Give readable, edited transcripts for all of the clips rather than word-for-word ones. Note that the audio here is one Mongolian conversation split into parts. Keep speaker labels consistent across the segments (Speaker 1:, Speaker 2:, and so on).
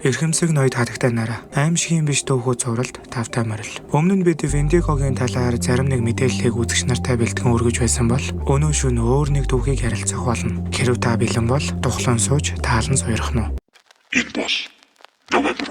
Speaker 1: Эрхэмсэг ноёд хатагтанаараа аимшигын биш дүүхүү цувралд тавтай морил. Өмнө нь бид Вендигогийн талаар зарим нэг мэдээллийг үзэгч нартай бэлтгэн өргөж байсан бол өнөө шөнө өөр нэг дүүхийг ярилцах болно. Хэрв та бэлэн бол тухлан сууж таалан суурах нь.
Speaker 2: Энэ бол Новембер.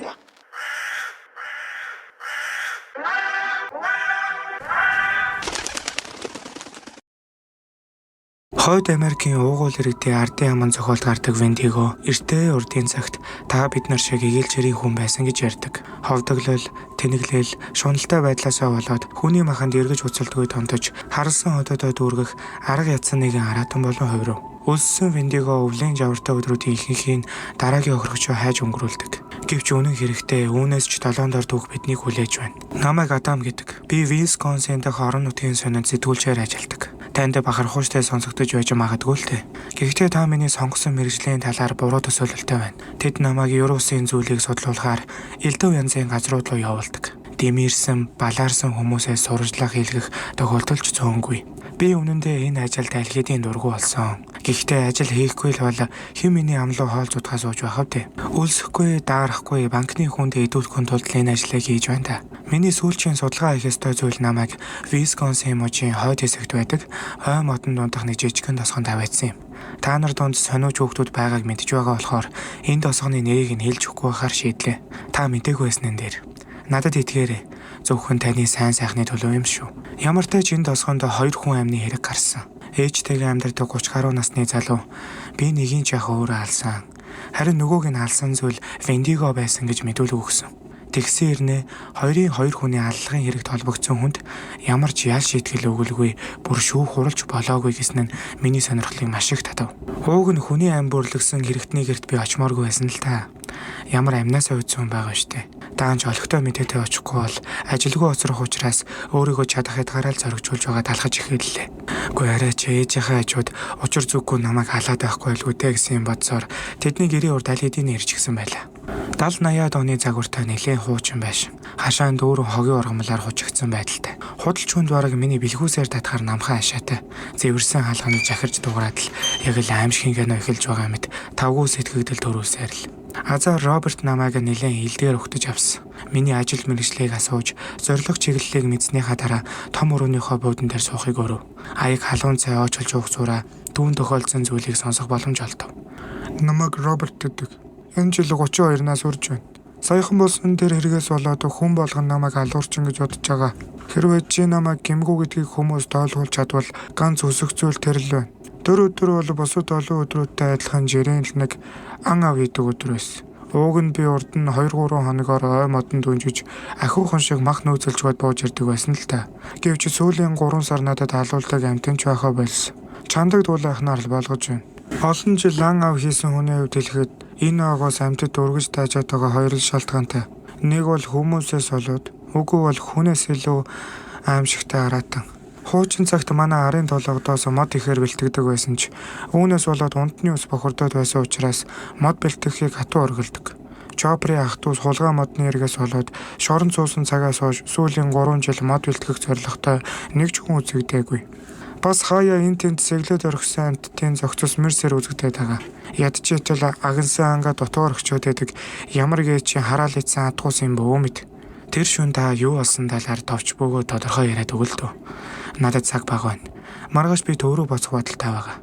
Speaker 1: Хойд Америкийн уугуул иргэдийн ардын аман зохиолд гардаг Вендиго эртээ урдын цагт та бид нар шиг эгээлжирийн хүн байсан гэж ярьдаг. Ховдоглол, тэнэглэл, шуналтай байдлаасаа болоод хүний маханд эргэж уцалдгүй томтож харалсан хотодоо дүүргэх арга ядсан нэгэн аратан болон хувь руу. Үлссэн Вендиго өвлийн жавартай өдрүүдийн ихэнхийг дараагийн охирогчоо хайж өнгөрүүлдэг. Гэвч үнэн хэрэгтээ үүнээс ч долоон дор дүүх биднийг хүлээж байна. Намайг Адам гэдэг. Би Висконсин дахь орон нутгийн сонинд сэтгүүлчээр ажилладаг. Танд бахархууштай сонсогдож байж магадгүй л дээ. Гэхдээ та миний сонгосон мэргэжлийн талаар буруу төсөөлөлтэй байна. Тэд намайг Евросын зүйлийг судлуулахаар элдв янзын газрууд руу явуулдаг. Дэмирсэн, балаарсан хүмүүсээс сурвалжлах хийлгэх тохиолдол ч цөөнгүй. Би үнэндээ энэ ажилд аль хэдийн дургүй болсон. Гэхдээ ажил хийхгүй л бол хэн миний амлуу хоол зудгаа сууж байх вэ? Үлсэхгүй, даарахгүй банкны хүнд идүүлэхүн тулд энэ ажлыг хийж байна та. Миний сүүлчийн судалгаа хийх ёстой зүйл намайг Висконсин мужийн хойд хэсэгт байдаг ой модон дундах нэг жижигхэн тосгонд тавиадсан юм. Та нар донд сониуч хүүхдүүд байгааг мэдж байгаа болохоор энэ тосгоны нэрийг нь хэлж өгөхгүй байхаар шийдлээ. Та мэдээгүй байснын дээр. Надад итгээрэй. Зөвхөн таны сайн сайхны төлөө юм шүү. Ямар ч тач энэ тосгонд 2 хүн амны хэрэг гарсан. Ээжтэйгээ амьдардаг 30 гаруй насны залуу би нэгийн ч яхаа өөрөө алсан. Харин нөгөөг нь алсан зүйл Вендиго байсан гэж мэдүүлэг өгсөн. Тэгсэн ирнэ 2 хүний аллагын хэрэгт холбогдсон хүнд ямар ч ял шийтгэл өгөлгүй бүр шүүх хуралж болоогүй гэсэн нь миний сонирхлыг маш их татав. Ууг нь хүний ам бүрлэгсэн хэрэгтний гэрт би очмооргүй байсан л та. Ямар амнаас үйдсэн байгаа штэ. Даанч олигтой мэдээтэй очихгүй бол ажилгүй оцрох учраас өөрийгөө чадах ядгаараа л зоригжуулж байгаа талхаж эхэллээ. Гэхдээ арай ч ээжийнхээ хажууд учир зүггүй намайг халаад байхгүй л үтэй гэсэн бодсоор тэдний гэрийн урд аль хэдийн ирчихсэн байлаа. 70-80-аад оны загвартай нэлээд хуучин байшин. Хашаан дүүрэн хогийн ургамлаар хужигдсан байдалтай. Худалч хүнд бараг миний бэлгүүсээр татахаар намхан хашаатай. Зэвэрсэн хаалганыг жахирч дуурайд л яг л аимшигын кино эхэлж байгаа мэт тавгүй сэтгэгдэл төрүүлсээр л. Азар Роберт намайг нэлээд хилдгээр өгтөж авсан. Миний ажил мэргэжлийг асууж, зориг чиглэлийг мэдснийхаа дараа том өрөөнийхөө буудан дээр суухыг өрөв. Аяг халуун цай оочилж уух зураа дүүн тохиолдсон зүйлийг сонсох боломж олдов. Намайг Роберт гэдэг. Энэ жил 32-наас урж байна. Саяхан болсон тэр хэрэгээс болоод хүн болгон намайг алуурчин гэж бодож байгаа. Хэрвээ чи намайг гимгүү гэдгийг хүмүүс доолгуулж чадвал ганц үсэх зүйл тэр л байна. Тэр өдөр бол бусад олон өдрүүдтэй адилхан жирийн л нэг ан ав идэг өдөр байсан. Ууг нь би урд нь 2-3 хоногоор ой модон дүнжиж ахиухан шиг мах нөөцөлжгöd бууж ирдэг байсан л та. Гэвч сүүлийн 3 сар надад алуулдаг амтэнч байхаа болсон. Чандаг дуулахнаар л болгож байна. Олон жил ан ав хийсэн хүний хувьд хэлэхэд энэ агоос амьтад ургаж таажаад байгаа хоёр л шалтгаантай. Нэг бол хүмүүсээс болоод үгүй бол хүнээс илүү аимшигтай аратан. Хуучин цагт манай арын толгодоос мод ихээр бэлтгэдэг байсан ч үүнээс болоод унтны ус бохирдоод байсан учраас мод бэлтгэхийг хатуу оргилдог. Чопри ах トゥ сулгаа модны эргээс болоод шорон цуусан цагаас хойш сүүлийн 3 жил мод бэлтгэх зорилготой нэг ч хүн үзэгдээгүй. Бас хаяа энэ тэнд сэглээд орхисон амттын зохицос мэрсээр үзэгдээд байгаа. Ядчийтал агнсан анга дотоор өгчөөд байдаг ямар гээч хараал ийдсэн адгуус юм бөө мэд. Тэр шүн та юу болсон талаар товч бөгөө тодорхой яриад өгөлдөө. Надад цаг бага байна. Маргааш би төөрөө боцох бодолтой байгаа.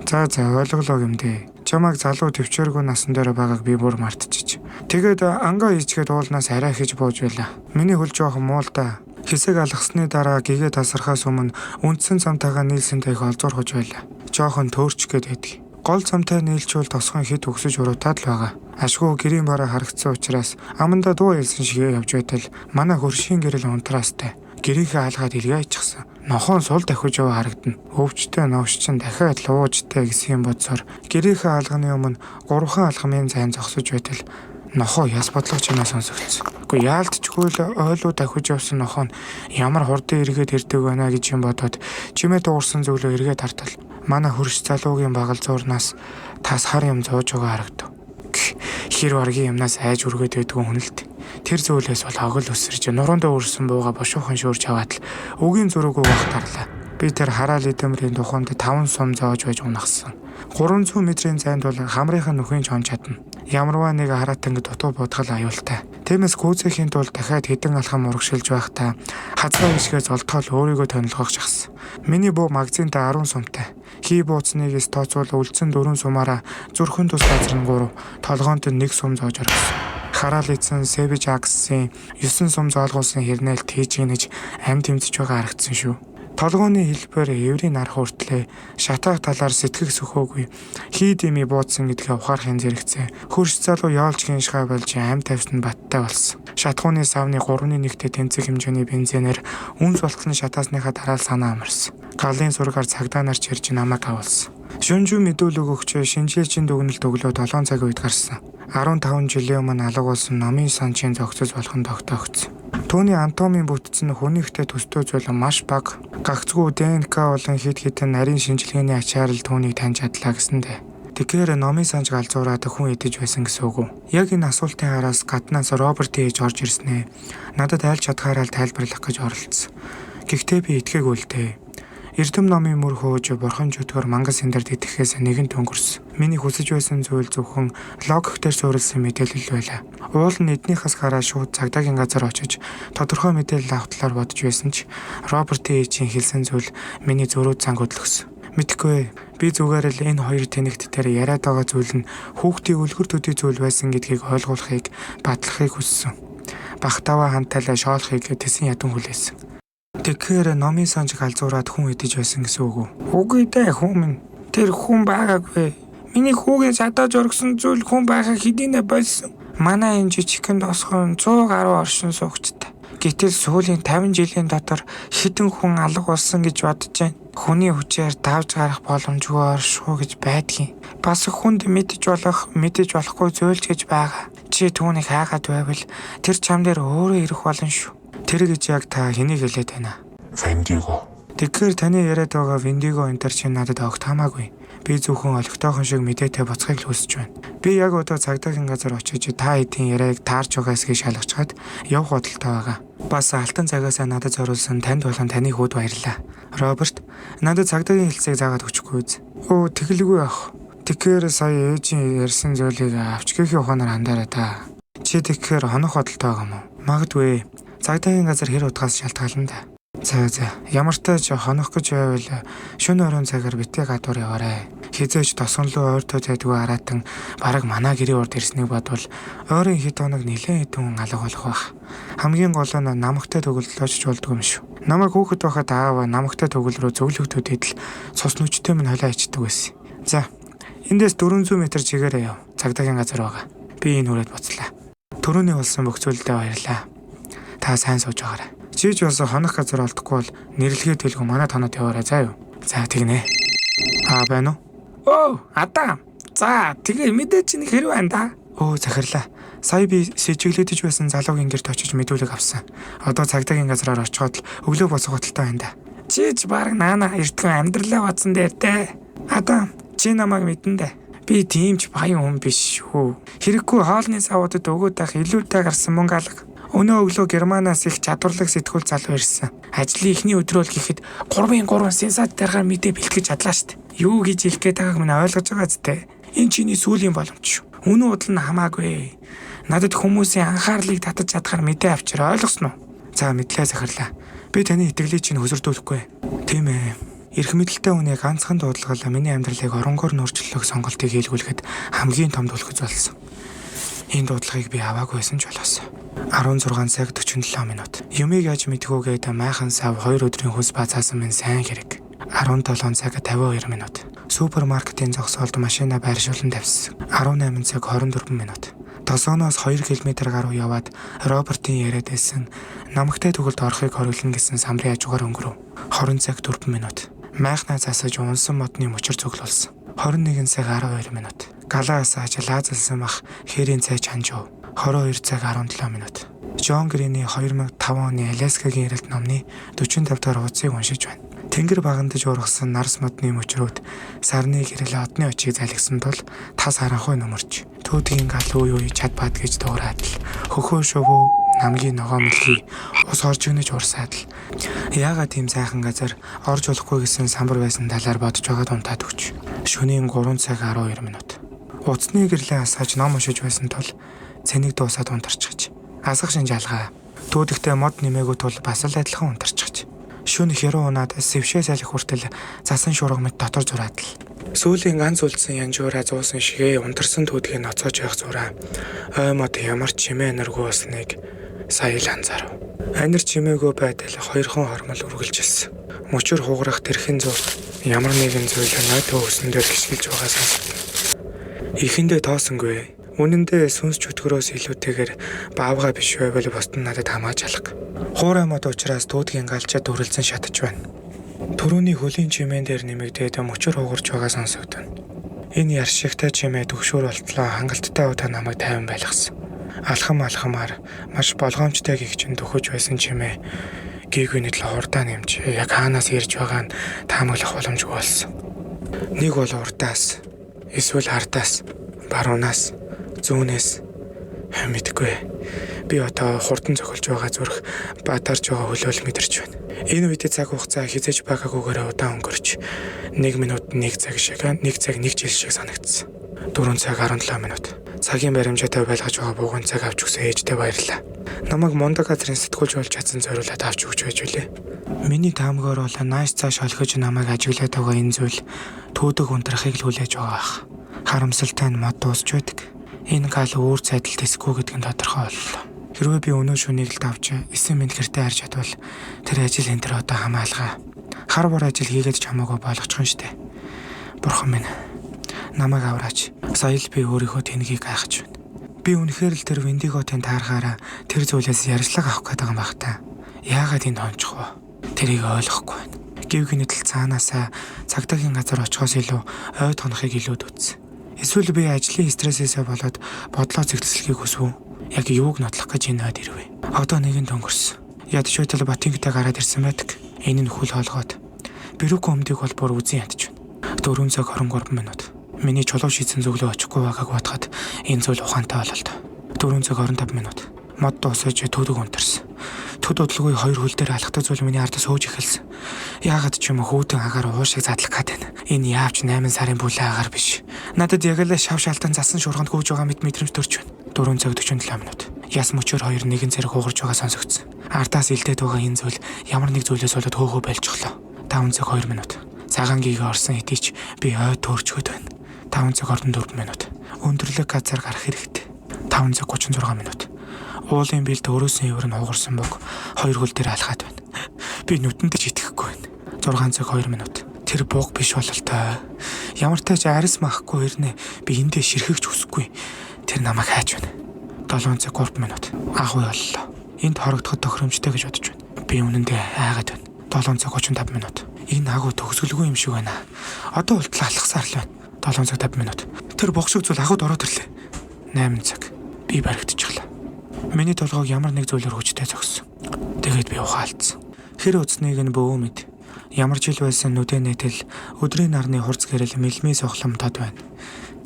Speaker 1: За ойлголоо гэмдээ. Чамайг залуу төвчээргүй насан дээр байгааг би бүр мартчих. Тэгээд ангаа хийчгээд уулнаас арай хийж бууж байла. Миний хөл жоохон муу л да. Хэсэг алгасны дараа гэгээ тасархаас өмнө үндсэн цамтайгаа нийлсэнтэй их олзуурхож байла. Жоохон төөрч гээд. Гол цамтай нийлчүүл тосгон хит өгсөж уруудаад л байгаа. Ашгүй гэрийн бараа харагдсан учраас аманда дуу хэлсэн шигээ явж байтал манай хөршийн гэрэл унтраастай. Гэрийнхээ хаалгаад илгээчихсэн. Нохон сул дахиж яваа харагдана. Өвчтэй новшчин дахиад луужтай гэсэн бодсоор гэрийнхээ хаалганы өмнө 3 алхмын зайн зогсож байтал нохоо яс бодлого чимээ сонсогдсон. Гэхдээ яалтчгүй л ойлоо дахиж явсан нохоо нь ямар хурдан эргээд ирдэг байна гэж юм бодоод чимээ дуурсан зүйлөө эргээд хартал. Манай хөрш залуугийн багал зуурнаас тас хар юм зоож байгаа харагдав. Хэр баргийн юмнаас айж үргээд байдгүй хүнэлт. Тэр зүйлээс бол хогл өсөрж нуруундаа өрсөн бууга бошуухан шуурж аваад л өгийн зураг угаах тарлаа. Би тэр хараал эдэмрийн тухайд 5 сум зоож байж унахсан. 300 метрийн зайд бол хамрынхаа нөхөйн чон чадна. Ямарваа нэг хараат ингэ дутуу бодгол аюултай. Тиймээс гүйцэхийн тулд дахиад хэдэн алхам урагшилж байхдаа хазгаа ишгээ золтоол өөрийгөө тонилгох шахсан. Миний буу магазинтай 10 сумтай. Хий бууцныг тооцвол үлдсэн 4 сумаараа зүрхэн тус газар нь 3, толгоонд нь 1 сум зоож орсон. Хараал эзэн Сэвэж Аксын 9 сум зоолгуулсан хэрнээлт хийж гинэж амь тэмцэж байгаа харагдсан шүү. Толгооны хэлбэр еврийн нар хүртлээ шатаах талаар сэтгэх сөхөөгүй. Хий дими буудсан гэдгээ ухаарахын зэрэгцээ. Хөрш залуу яолж гиншгаа болж амь тавьсан баттай болсон. Шатхууны савны 3.1-т тэнцэх хэмжээний бензинээр үнс болтсон шатаасныхаа дараа санаа амарсан. Галын зургаар цагдаа нарч ирж намайг авалсан. Шүнжүү мэдүүлэг өгч шинжлэлийн дүгнэлт өглөө 7 цагийн үед гарсан. 15 жилийн өмнө алга болсон номын санчийн зохицол болгон тогтоогдсон. Түүний анатомийн бүтцэн хүнийхтэй төстэй зүйл маш бага. Гагцгүй ДНК болон хэд хэдэн нарийн шинжилгээний ачаар л түүнийг таньж чадлаа гэсэндэ. Тэгэхээр номын санж галзуураад хүн идэж байсан гэсэн үг үү? Яг энэ асуултын араас гаднаас Роберт ээж орж ирснэ. Надад айлч чадхаараа л тайлбарлах гэж оролцсон. Гэхдээ би итгээгүй л дээ. Эрдэм номын мөр хөөж бурхан жүтгэр мангас эндэрд идэхээс нэгэн өнгөрсөн. Миний хүсэж байсан зүйл зөвхөн логик дээр суурилсан мэдээлэл байлаа. Уул нь эднийхээс гараа шууд цагдаагийн газар очиж тодорхой мэдээлэл авах талаар бодож байсан ч Роберт ээжийн хэлсэн зүйл миний зөрүүд цанг хөдлөсөн. Мэдгүй. Би зүгээр л энэ хоёр тэнэгт дээр яриад байгаа зүйл нь хүүхдийн үлгэр төдий зүйл байсан гэдгийг ойлгуулахыг, батлахыг хүссэн. Бахтаваа хантайлаа шоолохыг тэсэн ядан хүлээсэн. Тэгэхээр номын санж галзуураад хүн идэж байсан гэсэн үг үү? Үгүй дээ хүн минь. Тэр хүн байгаагүй. Миний хүүгийн садаж оргисон зүйл хүн байгаа хэдийнэ болсон. Манай энэ жижигхэн досхон 100 гаруй оршин суугчтай. Гэтэл сүүлийн 50 жилийн дотор хэдэн хүн алга болсон гэж бодож байна. Хүний хүчээр давж гарах боломжгүй оршуу гэж байдгийн. Бас хүнд мэдэж болохгүй зөөлж гэж байгаа. Чи түүнийг хаагаад байвал тэр чам дээр өөрөө ирэх болно шүү. Тэр гэж яг та хэнийг хэлээд байна?
Speaker 2: Вендиго.
Speaker 1: Тэгэхээр таны яриад байгаа Вендиго энтер чинь надад огт хамаагүй. Би зөвхөн олигтойхон шиг мэдээтэй боцхыг л хүсэж байна. Би яг одоо цагдаагийн газар очиж та хэдийн яриаг таарч байгаа эсгийг шалгачаад явах бодолтой байгаа. Бас алтан цагаасаа надад зориулсан танд болон таны хүүд баярлаа. Роберт, надад цагдаагийн хэлцээг заагаад өгчихгүй үз. Өө тэглгүй ах. Тэгэхээр сая ээжийн ярьсан зүйлийг авч гэхийн ухаанаар хандаарай та. Чи тэгэхээр хонох бодолтой байгаа юм уу? Магадгүй. Цагдаагийн газар хэр утгаас шалтгаална да. За ямар ч тач хонох гэж байвал шөнө орон цагаар битээ гадуур яваарай. Хизээч тосгонлоо ойртоо зайдгүй аратан бараг манай гэрийн урд ирснийг бодвол ойрын хэд хоног нэлээд хэдэн алга болох байх. Хамгийн гол нь намагтай төгөлдлөөч болдгоо юм шүү. Намайг хүүхэд байхад аав намагтай төгөл рүү зөвлөгдөдөд л цус нүчтэй минь холио ичдэг байсан. За эндээс 400 м чигээрээ яв. Цагдаагийн газар байгаа. Би энэ хүрээд буцлаа. Төрөний болсон бөхцөлдөө баярлаа. Та сайн сууж байгаарай. Чиж бас хонох газар олдохгүй бол нэрлэгээ төлгөө манай тоноод яваарай заа юу. За тэгнэ. Байна уу? Оо, Адам. За, тэгээ мэдээч нэг хэрэг байна да. Оо, захирлаа. Сая би сэжиглэгдэж байсан залуугийн гэрт очиж мэдүүлэг авсан. Одоо цагдаагийн газраар очиод л өглөө босох хөтөлтэй байна да. Чиж баг наана эртхэн амьдралаа батсан дээр дээ. Адам, чи намайг мэдэн дээ. Би тийм ч баян хүн биш шүү. Хэрэггүй хоолны савуудад өгөөд байх илүүтэй гарсан мөнгө алга. Өнөө өглөө Германаас их чадварлаг сэтгүүл залуу ирсэн. Ажлын эхний өдрөөл гэхэд 3-3 сенсац дараагаар мэдээ бэлтгэж чадлаа штт. Юу гэж хэлэх гээд байгааг минь ойлгож байгаа зү. Энэ чиний сүүлийн боломж шүү. Үнэн удал нь хамаагүй. Надад хүмүүсийн анхаарлыг татаж чадхаар мэдээ авчир ойлгосноо. За мэдлээ захирлаа. Би таны итгэлийг чинь хөсөрдүүлэхгүй. Тийм ээ. Ирэх мэдлэлтэй хүний ганцхан дуудлага миний амьдралыг оронгоор нөрчлөх сонголтыг хийлгүүлэхэд хамгийн том түлхэж болсон. Энэ дуудлагыг би аваагүй байсан ч болоос. 16 цаг 47 минут. Юмыг яаж мэдхүүгээд майхан сав 2 өдрийн хүс базаасан минь сайн хэрэг. 17 цаг 52 минут. Супермаркетын зогсоолд машина байршуулан тавьсан. 18 цаг 24 минут. Тосооноос 2 км гаруй яваад Робертын яриад байсан намагтай төгөлд орохыг хориглоно гэсэн самрын хажуугаар өнгөрөв. 20 цаг 4 минут. Майхнаа засаж унсан модны мөчөр цуглуулсан. 21 цаг 12 минут. Галаас лаазалсан мах хэрийн цай чанжуу. 22 цаг 17 минут. Джон Грины 2005 оны Аляскагийн эрэлт номны 45 дахь хуудсыг уншиж байна. Тэнгэр багандаж ургасан нарс модны мөчрүүд сарны гэрэл одны очийг залгисан тул тас харанхуй нөмөрч төөдгийн гал үе чад бад гэж дуурайд л хөхөө шөвөө намгийн ногоо мэлхий ус орж өгнөж урсаад л яагаад тийм сайхан газар орж болохгүй гэсэн самбар байсан талаар бодож байгаад унтаад өгч. Шөнийн 3 цаг 12 минут. Уцны гэрлээ асааж ном уншиж байсан тул цэнийг дуусаад унтарчихж. Асах шинж алгаа. Түүдэгтээ мод нэмээгүй тул бас л адилхан унтарчихж. Шөнө хэрүү унаад сэвшээ салхи хүртэл засан шуурга мэт дотор зураад л. Сүүлийн ганц үлдсэн янжуураа зуусан шигээ унтарсан түүдгийг ноцоож явах зураа. Ой мод ямар чимээ нэргүй болсныг сая л анзаарав. Анир чимээгүй байдал хоёрхон хормол үргэлжилсэн. Мөчөр хугарах тэрхэн зурт ямар нэгэн зүйл нойтоо өснөдөр гიშгэлж байгаа сонсогдно. Ихэндээ тоосонгүй. Үнэндээ сүнс чөтгөрөөс илүүтэйгээр баавга биш байвал босд нь надад хамааж алга. Хуурай мод учраас дуудгийн галчаад дүрлэлсэн шатаж байна. Төрөний хөлийн чимээн дээр нэмэгдээд мөчөр хугарч байгаа сонсогдно. Энэ яршигтай чимээ төгшөр болтлоо хангалттай удаа намайг тайван байлгасан. Алхамаар маш болгоомжтой гихчин дөхөж байсан чимээ гэгүйний төлөө хурдаа нэмж яг хаанаас ирж байгааг нь таамаглах боломжгүй болсон. Нэг бол урдаас, эсвэл ардаас, баруунаас, зүүнээс мэдгүй. Би одоо хурдан цохилж байгаа зүрх баатарч байгаа хөлөөл мэдэрч байна. Энэ үед цаг хугацаа хизээж байгаагүйгээр удаан өнгөрч 1 минут 1 цаг шиг 1 цаг 1 жил шиг санагдсан. 4 цаг 17 минут. Цагийн баримжаатай байлгаж байгаа бууган цаг авч өгсөн ээжтэй баярлалаа. Намайг мундаг газрын сэтгүүлч болж чадсан зориулаад авч өгч байж үлээ. Миний таамгаар бол нааш цааш олгож намайг ажиглаад байгаа энэ зүйл төөдөг унтрахыг л хүлээж байгаа ах. Харамсалтай нь мод дуусч байдаг. Энэ гал өөр цайдал тэсгүй гэдэг нь тодорхой боллоо. Хэрвээ би өнөө шөнийг л давж 9 минут гэртээ харж чадвал тэр ажил энэ төр одоо хамаалгаа. Хар бор ажил хийгээд ч хамаагүй болгочихно штэ. Бурхан минь намайг авраач. Сая л би өөрийнхөө тэнгийг гайхаж байна. Би үнэхээр л тэр Виндиготын таархаараа тэр зүйлээс ярьслаг авах гээд байгаа юм байх та. Яагаад энэ хончих вэ? Тэрийг ойлгохгүй байна. Гівгний тал цаанаасаа цагдаагийн газар очихоос илүү ой тонохыг илүүд үтсэн. Эсвэл би ажлын стрессээсээ болоод бодлоо зэгцлэхийг хүсв. Яг юуг нотлох гэж энэ хад ирвэ. Одоо нэгэн төнгөрсөн. Ядч байтал Батингтай гараад ирсэн байдаг. Энэ нь хүл хоолгоод. Бирүүк өмдөг бол бүр үзэн ядч байна. 4 цаг 23 минут. Миний чулуу шийдсэн зөвлөө очихгүй байгааг бодоход энэ зүйл ухаантай болол доо. 4 цаг 25 минут. Мод дуусаж төдөг унтарсан. Төд удалгүй 2 хөл дээр алхдаг зүйл миний ардаас хөөж эхэлсэн. Яагаад ч юм хүүдэн агаар уушиг задлах гээд байна. Энэ яавч 8 сарын бүлээн агаар биш. Надад яг л шав шалтан засан шуурганд гүйж байгаа мэт мэдрэмж төрж байна. 4 цаг 47 минут. Яс мөчөр 2 нэгэн зэрэг хугарч байгаа сонсогдсон. Ардаас илдээд байгаа энэ зүйл ямар нэг зүйлээс болоод хөөхөө байлжглоо. 5 цаг 2 минут. Цагаан гигээ орсон хэдийч би ой төөрчгöd байна. 5 цаг 24 минут. Өндөрлөг газар гарах хэрэгтэй. 5 цаг 36 минут. Уулын бэлд өрөөсөн ивэр нь хугарсан бог 2 хөл дээр алхаад байна. Би нүдэндээ ч итгэхгүй байна. 6 цаг 2 минут. Тэр бог биш бололтой. Ямар тач арис махгүй ирнэ. Би эндээ ширхэгч хүсэхгүй. Тэр намайг хайж байна. 7 цаг 3 минут. Ах уу боллоо. Энд хорогдоход тохиромжтой гэж бодож байна. Би үнэндээ айгаад байна. 7 цаг 35 минут. Энэ агуу төгсгөлгүй юм шиг байна. Одоо болтол алхасаар л байна. 7 цаг 50 минут. Тэр бог шиг зүйл агууд ороод ирлээ. 8 цаг. Би баригдчихлаа. Миний толгойг ямар нэг зүйлээр хүчтэй зогссон. Тэгээд би ухаалцсан. Хэр уцсныг нь бөө мэд. Ямар жил байсан нүдэ нэтэл өдрийн нарны хурц гэрэл мэлмий сохлом тод байна.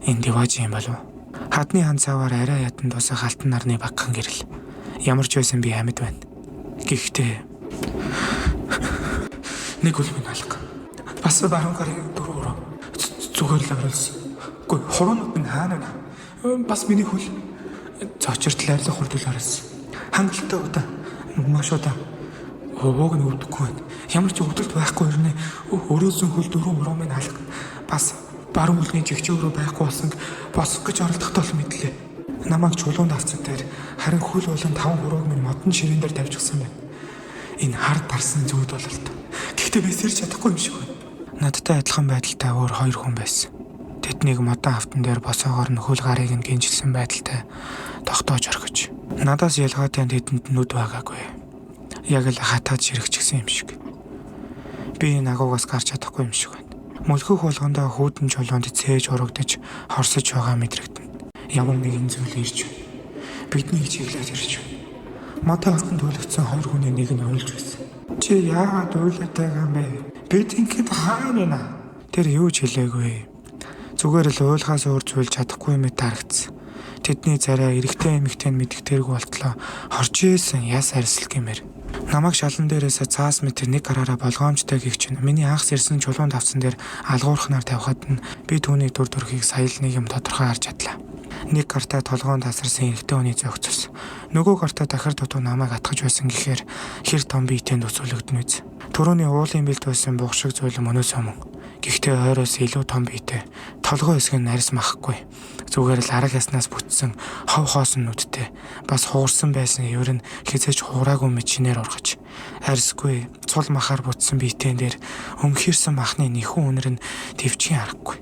Speaker 1: Энэ диваж юм болов. Хадны хан цаваар арай ятан тусах алтан нарны багхан гэрэл. Ямар ч байсан би амьд байна. Гэхдээ нэг үл минь алга. Бас баруун гарын дөрөв зүгээр л оруулсан. Гүй хуруунууд нь хаана вэ? Бас миний хөл цочрт лайрлах хурдул оруулсан. Хангалттай удаа маш удаа ууг нь өвдөхгүй байна. Ямар ч өвдөлт байхгүй ирнэ. Өрөөсөн хөл дөрөв уруу минь алга. Бас баруун үлгийн жигчээ рүү байхгүй болсон босох гэж оролдохдоо л мэдлээ. Намайг чулуунд авсан дээр харин хөл болон 5 хурууг минь модон ширээн дээр тавьчихсан байна. Энэ хар дарсан зүйл бололт. Гэхдээ би сэрч чадахгүй юм шиг байна. Надтай адилхан байдалтай өөр 2 хүн байсан. Тэднийг модон автан дээр босоогоор нь хөл гарыг нь гинжилсэн байдалтай тогтоож орхиж. Надаас ялгаатай тэдэнд нүд байгаагүй. Яг л хатаад ширхчихсэн юм шиг. Би энэ агуугаас гарч чадахгүй юм шиг байна. Мөлхөх болгондоо хүүдэн чулуунд цээж урагдаж хорсож байгаа мэдрэгдэн. Ямар нэгэн зүйл ирж байна. Биднийг чиглээд ирж байна. Модон автанд төлөгдсөн 2 хүний нэг нь уйлж байсан. Чи яагаад уйлаад байгаа юм бэ? Бид ингээд хаана нэ? Тэр юу ч хэлээгүй. Зүгээр л уйлахаас өөр зүйл чадахгүй мэт харагдсан. Тэдний царай эрэгтэй эмэгтэй нь мэддэгтэйг болтлоо. Хорж ийсэн яс арьсал гэмээр. Намайг шалан дээрээс цаас метр нэг гараараа болгоомжтой гихч нь миний анхс ирсэн чулуун давцсан дээр алгуурхнаар тавихад нь би түүний дүр төрхийг сая л нэг юм тодорхой харж чадлаа. Нэг гартаа толгоон тасарсан эрэгтэй хүний зөгцөс. Нөгөө гартаа дахир дутуу намайг атгаж байсан гэхээр хэр том биетэнд төсөөлөгдөн үз. Төрөний уулын бэлд байсан бух шиг зүйл мөнөөс өмнө. Гэхдээ ойроос илүү том биетэй. Толгой хэсэг нь арьс махгүй. Зүгээр л арга яснаас бүтсэн хов хоосон нүдтэй. Бас хуурсан байсан евэр нь хизээч хуураагүй мэт шинээр ургаж. Арьсгүй цул махаар бүтсэн биетэн дээр өмхирсэн махны нэхүүн үнэр нь төвчгийн харахгүй.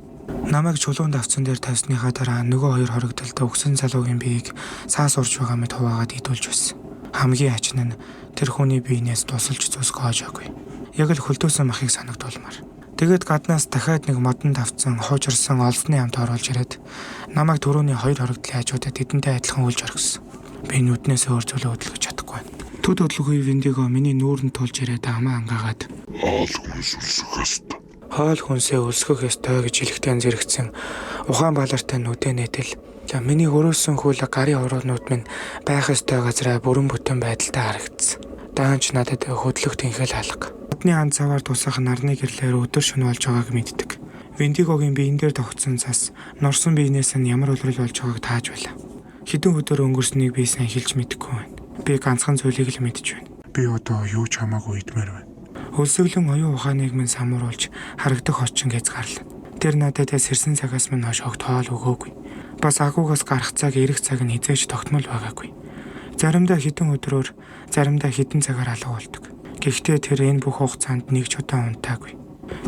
Speaker 1: Намайг чулуун давцсан дээр тавьсныхаа дараа нөгөө хоёр хоригдолтой өгсөн залуугийн биеийг саас урж байгаа мэт хуваагаад идүүлж байсан. Хамгийн ачин нь тэр хүний биенээс тусалж зүсгөөжөөгүй. Яг л хөлдөөсөн махыг санагдуулмаар. Тэгээд гаднаас дахиад нэг модон давцсан хуужирсан олсны амт оруулж ирээд намайг түрүүний хоёр хоригдлын хажуудад тэдэнтэй адилхан үлж оргисон. Би нүднээс өөр зүйлээ хөдөлгөж чадахгүй байна. Төд хөдөлгөгүй Виндиго миний нүүрэнд тулж ирээд амаа ангаагаад
Speaker 2: Хоол хүнс үлсэх ёстой.
Speaker 1: хоол хүнсээ өлсгөх ёстой гэж хэлэхдээ зэрэгцэн ухаан балартай нүдэ нээтэл миний өрөөсөн хөл гарын ороонууд минь байх ёстой газараа бүрэн бүтэн байдалтай харагдсан. Даанч надад хөдлөх тэнхэл алга. Одны анцаваар тусах нарны гэрлээр өдөр шөнө болж байгааг мэддэг. Виндигогийн биен дээр тогтсон цас норсон биенээс нь ямар улирал болж байгааг тааж байлаа. Хэдэн өдөр өнгөрснийг би сайн хэлж мэдэхгүй байна. Би ганцхан зүйлийг л мэдэж байна.
Speaker 2: Би одоо юу ч хамаагүй идмээр байна.
Speaker 1: Өлсөглөн оюун ухааныг минь самууруулж харагдах очин хязгаарлаа. Тэр надад сэрсэн цагаас минь хойш огт хоол өгөөгүй. Бас агуугаас гарах цаг ирэх цаг нь хизээж тогтмол байгаагүй. Заримдаа хэдэн өдрөөр, заримдаа хэдэн цагаар алга болдог. Гэхдээ тэр энэ бүх хугацаанд нэг ч удаа унтаагүй.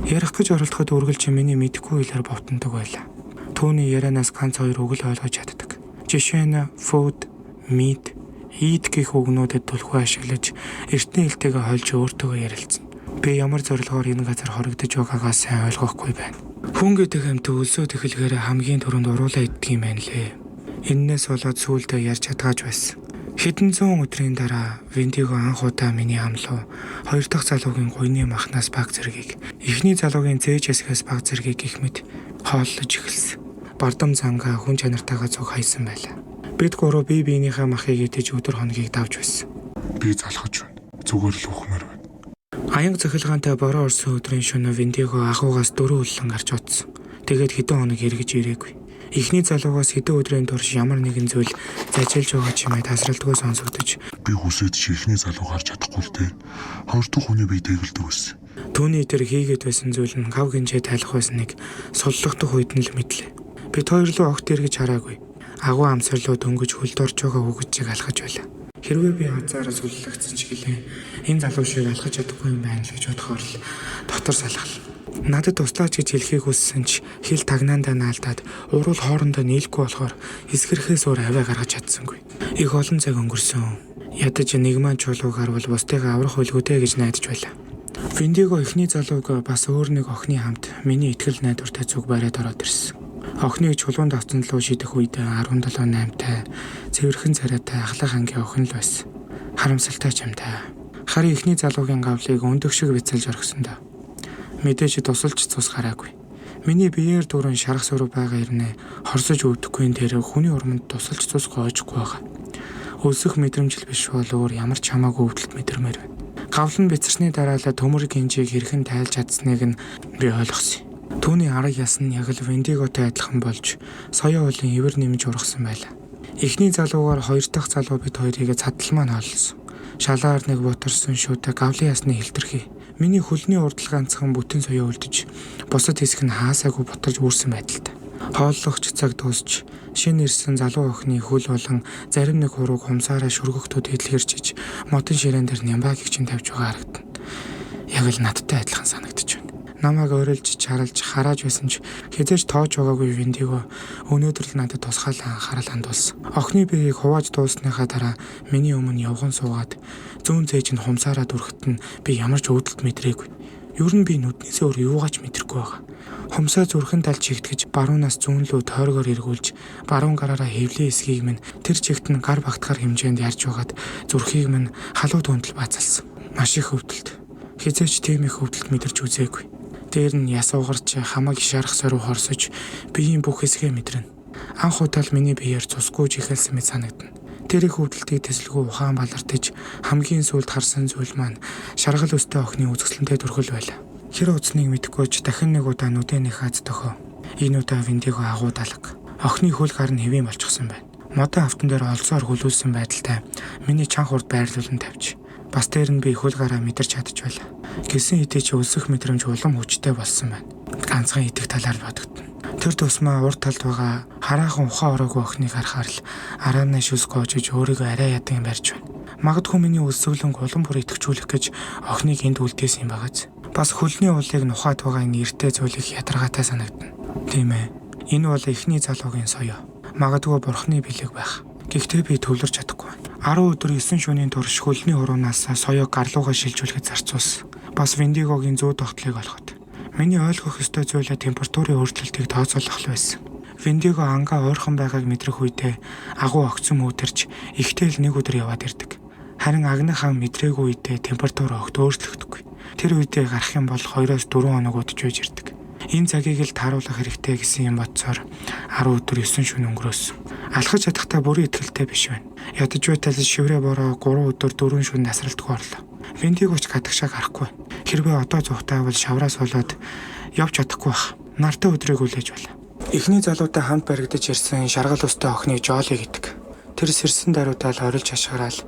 Speaker 1: Ярих гэж оролдоход үргэлж миний мэдэхгүй хэлээр бовтондог байлаа. Түүний ярианаас ганц хоёр үг л ойлгож чаддаг. Жишээ нь food, meat, eat гэх үгнүүдэд түлхүү ашиглаж эртний хэлтэйгээ хольж өөртөөгөө ярилцсан. Би ямар зорилгоор энэ газар хоригдож байгаагаа сайн ойлгохгүй байна. Хүн гэдэг амьд өлсөд эхлэхээр хамгийн түрүүнд уруулаа иддэг юм байна лээ. Эннээс болоод сүүлдээ ярьж чадгааж байсан. Хэдэн зуун өдрийн дараа Виндиго анх удаа миний амлуу хоёр дахь залуугийн гуйны махнаас баг зэргийг, эхний залуугийн зээж хэсгээс баг зэргийг гих мэд хооллож эхэлсэн. Бардам зангаа хүн чанартайгаа зүг хайсан байлаа. Бид гурав бие биенийхээ махыг идэж өдөр хоногийг давж байсан.
Speaker 2: Би залхаж байна. Зүгээр л ухмаар байна.
Speaker 1: Аянга цахилгаантай бороо орсон өдрийн шөнө Виндиго ахугаас дөрөв улан гарч утсан. Тэгээд хэдэн хоног эргэж ирээгүй. Эхний залуугаас хэдэн өдрийн турш ямар нэгэн зүйл зажийлж байгаа чимээ тасралтгүй сонсогдож
Speaker 2: Би хүсэж чихний залуу гарч чадахгүй л дээ. Хоёр дахь хүний бие тэгэлдэг байсан.
Speaker 1: түүний тэр хийгээд байсан зүйл нь гав гинжээ тайлах байсныг суллагдах үед нь л мэдлээ. Бид хоёр руу огт эргэж хараагүй. Агуу амсарлуу дөнгөж хөлд орж байгаа үгэжийг алхаж байлаа. Хэрвээ би хазаараа сүллэгдсэн ч гэлээ энэ залуу шиг алхаж чадахгүй юм байна л гэж бодохоор л дотор салхал. Надад туслаач гэж хэлхийг хүссэн ч хил тагнаандаа наалдаад урал хоорондоо нийлэхгүй болохоор эсгэрхээс өөр аваа гаргаж чадсангүй. Их олон цаг өнгөрсөн. Ядаж нэг маань чулуугаар бол бусдыгаа аврах үлгүүдэй гэж найдаж байлаа. Виндиго эхний залууг бас өөр нэг охины хамт миний итгэл найдвартай зүг бариад ороод ирсэн. Охиныг чулуунд авсан луу шидэх үед 17-8-тай цэвэрхэн царайтай ахлах ангийн охин л байсан. Харамсалтай ч юм та. Харин эхний залуугийн гавлыг өндөг шиг бицэлж орхисон доо. Мэдээж тусалж цус гараагүй. Миний биеэр дүүрэн шарах сурав байгаа ирнэ хорсож өвдөхгүй тэр хүний урманд тусалж цус гоожгүй байгаа. Өлсөх мэдрэмжил биш бол өөр ямар ч хамаагүй өвдөлт мэдэрмээр байна. Гавлан бицэрсний дараа л төмөр гинжийг хэрхэн тайлж чадсныг нь би ойлгосон. Түүний арга яс нь яг л Виндиготой адилхан болж соёо уулын ивэр нэмж ургасан байлаа. Эхний залуугаар хоёр дахь залуу бид хоёрыг цадал маань хооллосон. Шалаар нэг бутарсан шүтэ гавлын ясны хэлтэрхий. Миний хөлний урдл ганцхан бүтэн соёо үлдэж бусад хэсэг нь хаасаагүй бутарж үүрсэн байдалтай. Хооллогч цаг дуусч шинэ ирсэн залуу охины хөл болон зарим нэг хурууг хумсаараа шүргөхтүүд хэлхэрчиж модон ширээн дээр нямбаг гिचэн тавьж байгаа харагдана. Яг л надтай адилхан санагдчих байна. Намайг орилж чаралж харааж байсан ч хязгаарч тоож байгаагүй Виндиго өнөөдөр л надад тусгаалan анхаарал хандуулсан. Охины биеийг хувааж дуусныхаа дараа миний өмнө явган суугаад зүүн зээж нь хумсаараа дүрхт нь би ямар ч өвдөлт мэдрээгүй. Ер нь би нүднээсээ өөр юугаач мэдрэхгүй байгаа. Хумсаа зүрхэн талд чигтгэж баруунаас зүүн рүү тойргоор эргүүлж баруун гараараа хэвлээ эсгийг минь тэр чигт нь гар багтахаар хэмжээнд ярьж байгаад зүрхийг минь халуун дуундал баацалсан. Маш их өвдөлт. Хизээч тийм их өвдөлт мэдэрч үзээгүй. Дээр нь яс угарч хамаг шарах сорив хорсож биеийн бүх хэсгээ мэдрэнэ. Анх удаа миний биеэр цусгүйж ихэлсэн мэт санагдана. Тэр их өвдөлтийг тэсэлгүй ухаан балартаж хамгийн сүүлд харсан зүйл маань шаргал өстэй охины үзэсгэлэнтэй төрхөл байлаа. Хэр утсныг мэдэхгүйч дахин нэг удаа нүдэнийх аз дохоо. Энэ удаа Виндиго агуу далаг. Охины хөл гар нь хэвийн болчихсон байна. Модон автан дээр олзоор хөлүүлсэн байдалтай миний чанх урд байрлуулан тавьж. Бас дээр нь би хөл гараа мэдэрч чадж байлаа. Гэсэн хэдий ч өлсөх мэдрэмж улам хүчтэй болсон байна. Ганцхан идэх талаар бодогдно. Тэр тусмаа урд талд байгаа хараахан ухаан ороогүй охиныг харахаар л араанаа шүс гоожиж өөрийгөө арай ядан барьж байна. Магадгүй миний өсөглөнг улам бүр итгэжүүлэх гэж охиныг энд үлдээсэн юм багаз. Бас хөлний уулыг нухаад байгаа энэ эртээ зүйлийг ядаргаатай санагдана. Тийм ээ. Энэ бол эхний залуугийн соёо. Магадгүй бурхны бэлэг байх. Гэхдээ би төвлөрч чадахгүй байна. 10 өдөр 9 шөнийн турш хөлний хуруунаас соёог гарлуугаа шилжүүлэхэд зарцуулсан. Бас Виндигогийн зүү тогтлыг олоход. Миний ойлгох ёстой зүйлээ температурын өөрчлөлтийг тооцоолох л байсан. Виндиго ангаа ойрхон байгааг мэдрэх үедээ агуу огцом өөдөрч ихтэл нэг өдөр яваад ирдэг. Харин агнахаа мэдрээгүй үедээ температур огт өөрчлөгдөхгүй. Тэр үедээ гарах юм бол 2-4 хоног удаж байж ирдэг. Энэ цагийг л тааруулах хэрэгтэй гэсэн юм бодсоор 10 өдөр 9 шөнө өнгөрөөсөн. Алхаж чадахтаа бүрэн итгэлтэй биш байна. Ядаж байтал шиврээ бороо 3 өдөр 4 шөнө насралтгүй орлоо. Виндигоч гадагшаа гарахгүй. Хэрвээ одоо зүгтаа бол шавраас болоод явж чадахгүй бах. Нартай өдрийг үлээж байна. Эхний залуутай хамт баригдаж ирсэн шаргал өстэй охиныг Жоли гэдэг. Тэр сэрсэн даруйдаал орилж хашгираал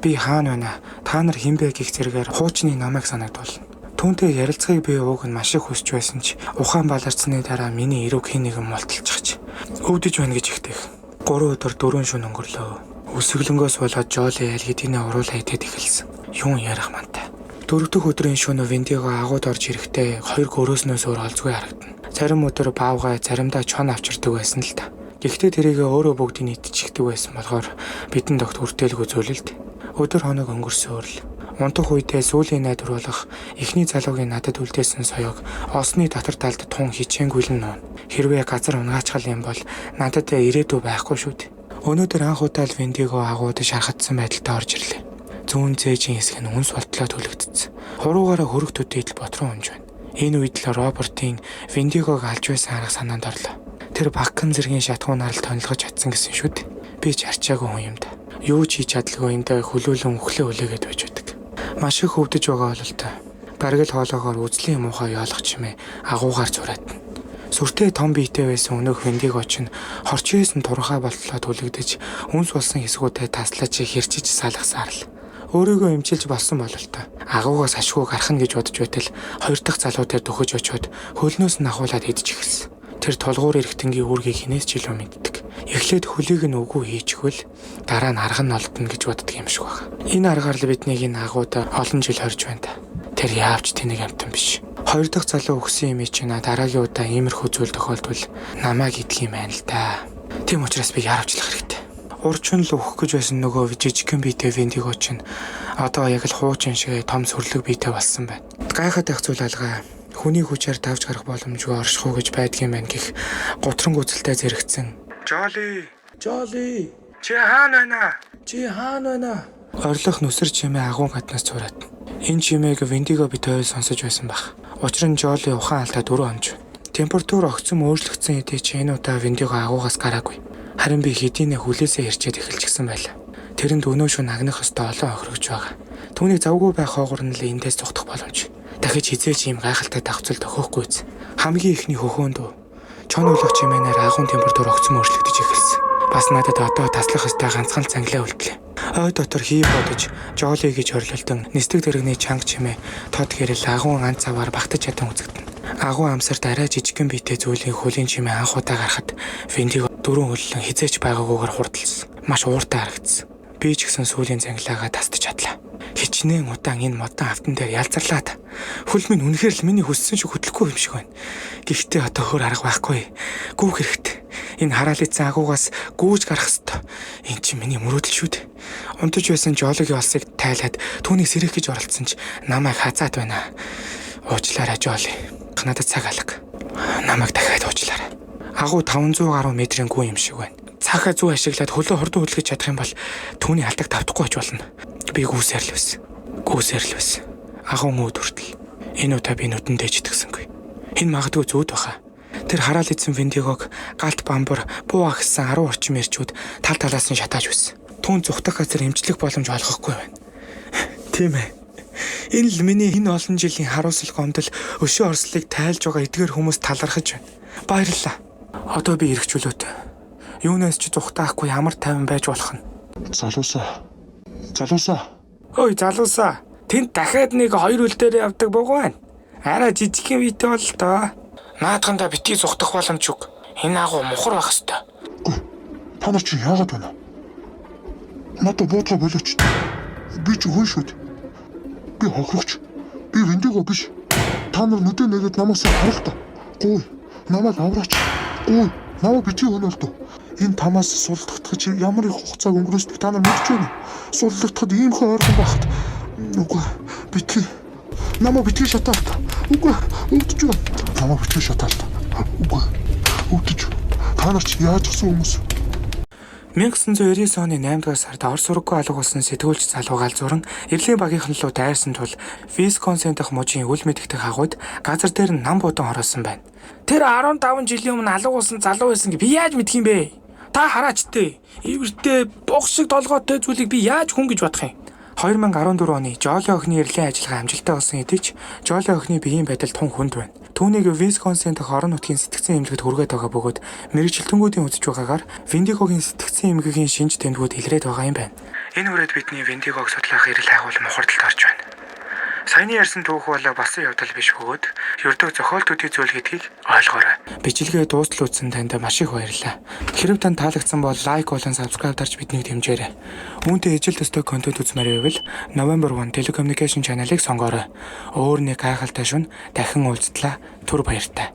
Speaker 1: би хаана байна? Та нар хэн бэ гэх зэрэгээр хуучны намайг санагдуулна. Түүнтэй ярилцахыг би ууг нь маш их хүсэж байсан ч ухаан баларцсны дараа миний эрүүг хэн нэгэн мулталчихж өвдөж байна гэж ихтэйх. 3 өдөр 4 шөнө өнгөрлөө. Өсөглөнгөөс болоод Жоли аль хэдийнэ уруулаа идээд эхэлсэн. Юун ярих мантай. 4 дахь өдрийн шөнө Виндиго агууд орж ирэхдээ хоёр гөрөөснөөс өөр олзгүй харагдана. Зарим өдөр баавгай, заримдаа чон авчирдаг байсан л та. Гэхдээ тэрийг өөрөө бүгдийг идчихдэг байсан болохоор бидэнд огт хүртээлгүй зөвлөлд. Өдөр хоног өнгөрсөн өрл. Унтах үедээ сүүлийн найдвар болох эхний залуугийн надад үлдээсэн соёог осны дотор талд тун хичээнгүй л нуун. Хэрвээ газар унгаачихал юм бол надад ирээдүй байхгүй шүү дээ. Өнөөдөр анх удаа л Виндиго агууд шархацсан байдалтай орж ирлээ. Зүүн зээжийн хэсэг нь үнс болтлоо түлэгдсэн. Хуруугаараа хөрөх төдийдл бодрон унж байна. Энэ үед л Робертийн Виндигог алж байсан арга санаанд орлоо. Тэр Баккан зэргийн шатгуунаар л тонилгож чадсан гэсэн шүү дээ. Би ч арчаагүй хүн юм да. Юу ч хийж чадлагүй эндээ хөлөөлөн өглөө үлээгээд байж байдаг. Маш их өвдөж байгаа бол та. Баргил хоолоогоор үзлийн муухай яолох чимээ агуугаар зураатна. Сүртэй том биетэй байсан өнөөх Виндигоч нь хорчээс нь туранхай болтлоо түлэгдэж үнс болсон хэсгүүдэд таслаж хэрчиж салгасаар л. Өөрийгөө эмчилж болсон болол та. Агуугаас ашгүй гарахна гэж бодож байтал хоёр дахь залуу дээр дөхөж очиод хөлнөөс нь ахуулаад идэж эхэлсэн. Тэр толгуур эргэтэнгийн үүргийг хинээс ч илүү мэддэг. Эхлээд хөлийг нь үгүй хийчихвэл дараа нь арга нь олдно гэж боддог юм шиг байна. Энэ аргаар л биднийг энэ агуудаа олон жил хорж байна та. Тэр яавч тэнэг амтан биш. Хоёр дахь залуу өгсөн юм чинь дараагийн удаа иймэрхүү зүйл тохиолдвол намайг идэх юм байна л да. Тийм учраас би яарвчлах хэрэгтэй. Урчин л өгөх гэж байсан нөгөө жижигхэн биетэй Виндиго чинь одоо яг л хуучин шиг том сүрлэг биетэй болсон байна. Гайхаад байх зүйл алгаа. Хүний хүчээр давж гарах боломжгүй оршихуу гэж байдгийн байна гэх гутран гүцэлтэй зэрэгцэн. Жоли. Чи хаана байна? Орлох нүсэр чимээ агуун гаднаас зураад. Энэ чимээг Виндиго бит ойл сонсож байсан баг. Учир нь Жоли ухаан алдаа 4 онж. Температур огцом өөрчлөгдсөн хэдий ч энэ удаа Виндиго агуугаас гараагүй. Харин би хэдийнэ хүлээсээ ирчээд эхэлчихсэн байлаа. Тэрэнд өнөө шөнө агнах ёстой олон охирогч байгаа. Түүнийг завгүй байх хоогор нь л эндээс зүгтах боломж. Дахиж хизээч ийм гайхалтай давхцал тохиохгүй биз. Хамгийн ихний хөхөөндөө чон уулах чимээнээр агуун температур огцом өөрчлөгдөж эхэлсэн. Бас надад одоо таслах ёстой ганцхан цанглаа үлдлээ. Ой дотор хий бодож Жоли гэж орлолдон нисдэг дэрэгний чанга чимээ тод гэрэл агуун ганц цаваар багтаж чадан үзэгдэнэ. Агуун амсарт арай жижигхэн биетэй зүйлийн хөлийн чимээ анх удаа гарахад Виндиго дөрөв хөллөн хизээч байгаагүйгээр хурдалсан. Маш ууртай харагдсан. Би ч гэсэн сүүлийн цанглаагаа тасдаж чадлаа. Хичнээн удаан энэ модон автан дээр ялзарлаад хөл минь үнэхээр л миний хүссэн шиг хөдлөхгүй юм шиг байна. Гэхдээ одоо хөр арга байхгүй. Гүүх хэрэгтэй. Энэ хараалцсан агуугаас гүүж гарах ёстой. Энд чинь миний мөрөөдөл шүү дээ. Унтаж байсан Жолигийн олсыг тайлаад түүнийг сэрэх гэж оролцсон ч намайг хазаад байна. Уучлаарай Жоли. Надад цаг алга. Намайг дахиад уучлаарай. Агуу 500 гаруй метрийн гүн юм шиг байна. Цаахаа зүү ашиглаад хөлөө хурдан хөдлөж чадах юм бол түүний алдаг давтахгүй байж болно. Би гүүсээр л байсан. Агуу мөөд хүртэл. Энэ удаа би нүдэндээ ч итгэсэнгүй. Энэ магадгүй зүүд баха. Тэр хараал идсэн Виндигог галт бамбар буу агсан 10 орчим эрчүүд тал талаас нь шатааж байсан. Түүн зүхтах газар эмчлэх боломж олгохгүй байна. Тийм ээ. Энэ л миний энэ олон жилийн харуулсал гомдол өшөө орслыг тайлж байгаа эдгээр хүмүүс талархаж байна. Баярлалаа. Одоо би эргчүүлөөт. Юунаас ч зүхтаахгүй ямар тайван байж болох нь.
Speaker 2: Залуусаа.
Speaker 1: Ой залуусаа. Тэнд дахиад нэг 2 үл дээр явдаг богоо байна. Араа жижигхэн витэй бол тоо. Наадхандаа битгий зүхтах боломж үг. Энэ агуу мухар байх хэвээр.
Speaker 2: Үгүй. Та нар чи яагаад байна? Надад бодлоо болооч. Би ч хүн шүү дээ. Би хохрогч. Би Виндиго биш. Та нар нүдэ нэгэд намаас харах та. Гуй. Намайг авраач. Гуй. Намайг битгий өнөөлдөө. Энэ тамаас сулдагдах ямар их хугацааг өнгөрөөсдөг та нар мэдж байна. Сулдагдахад ийм их ойрхон байхад. Үгүй. Битгий. Намайг битгий шатаалт. Үгүй. Өвдөж байна. Намайг битгий шатаалт. Үгүй. Өвдөж. Та нар чи яаж гсэн хүмүүс?
Speaker 1: 1999 оны 8 дугаар сард Орос ураггүй алга болсон сэтгүүлч залуу галзууран Эрлийн багийнхан руу дайрсан тул Висконсин дахь мужийн үл мэдэгдэх агуйд газар дээр нам буудан ороосон байна. Тэр 15 жилийн өмнө алга болсон залуу байсан гэ би яаж мэдх юм бэ? Та хараач тээ. Ивэртэй бух шиг толгойтой зүйлийг би яаж хүн гэж бодох юм? 2014 оны Жоли охины эрлийн ажиллагаа амжилттай болсон хэдий ч Жоли охины биеийн байдал тун хүнд байна. Түүнийг Висконсин дахь орон нутгийн сэтгцэн эмнэлэгт хүргээд байгаа бөгөөд мэрэгчлэлтөнгүүдийн үзэж байгаагаар Виндигогийн сэтгцэн эмгэгийн шинж тэмдгүүд илрээд байгаа юм байна. Энэ үрээд бидний Виндигог судлах эрэл хайгуул мухардалд орж байна. Саяны ярьсан түүх бол басан явдал биш бөгөөд ердөө зохиол төдий зүйл гэдгийг ойлгоорой. Бичлэгээ дуустал үзсэн танд маш их баярлалаа. Хэрэв танд таалагдсан бол лайк болон subscribe дарж биднийг дэмжээрэй. Үүнтэй ижил төстэй контент үзмээр байвал November 1 Telecommunication channel-ыг сонгоорой. Өөр нэг гайхалтай шүн дахин уулзтлаа. Түр баяртай.